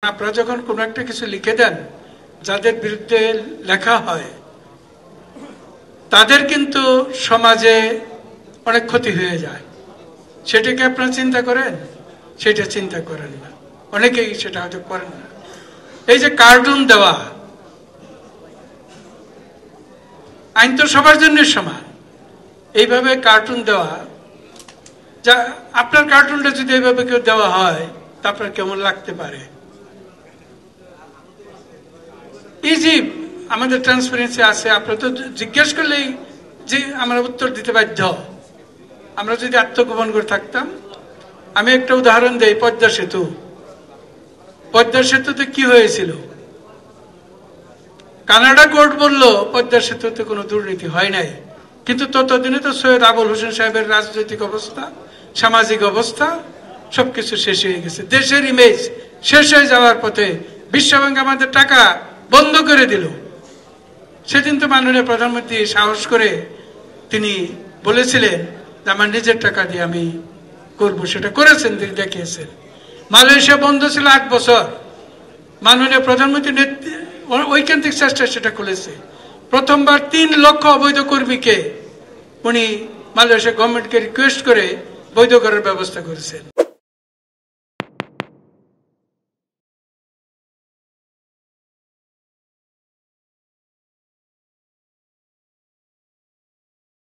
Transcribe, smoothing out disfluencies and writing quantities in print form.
আপনারা যখন কোনো একটা কিছু লিখে দেন, যাদের বিরুদ্ধে লেখা হয় তাদের কিন্তু সমাজে অনেক ক্ষতি হয়ে যায়। সেটাকে আপনারা চিন্তা করেন? সেটা চিন্তা করেন না, অনেকেই সেটা হয়তো করেন না। এই যে কার্টুন দেওয়া, আইন তো সবার জন্য সমান, এইভাবে কার্টুন দেওয়া, যা আপনার কার্টুনটা যদি এইভাবে কেউ দেওয়া হয় তা আপনার কেমন লাগতে পারে? ইজি আমাদের ট্রান্সপারেন্সি আছে, আপনারা তো জিজ্ঞেস করলেই যে আমরা উত্তর দিতে বাধ্য। আমরা যদি আত্মগোপন করে থাকতাম, আমি একটা উদাহরণ দেই। পদ্মা সেতুতে কি হয়েছিল? কানাডা কোর্ট বলল পদ্মা সেতুতে কোনো দুর্নীতি হয় নাই, কিন্তু ততদিনে তো সৈয়দ আবুল হোসেন সাহেবের রাজনৈতিক অবস্থা, সামাজিক অবস্থা সবকিছু শেষ হয়ে গেছে। দেশের ইমেজ শেষ হয়ে যাওয়ার পথে বিশ্বব্যাংক আমাদের টাকা বন্ধ করে দিল। সেদিন তো মাননীয় প্রধানমন্ত্রী সাহস করে তিনি বলেছিলেন যে আমার নিজের টাকা দিয়ে আমি করবো, সেটা করেছেন, তিনি দেখিয়েছেন। মালয়েশিয়া বন্ধ ছিল 8 বছর, মাননীয় প্রধানমন্ত্রী ঐকান্তিক চেষ্টায় সেটা খুলেছে। প্রথমবার 3 লক্ষ অবৈধ কর্মীকে উনি মালয়েশিয়া গভর্নমেন্টকে রিকোয়েস্ট করে বৈধ করার ব্যবস্থা করেছেন।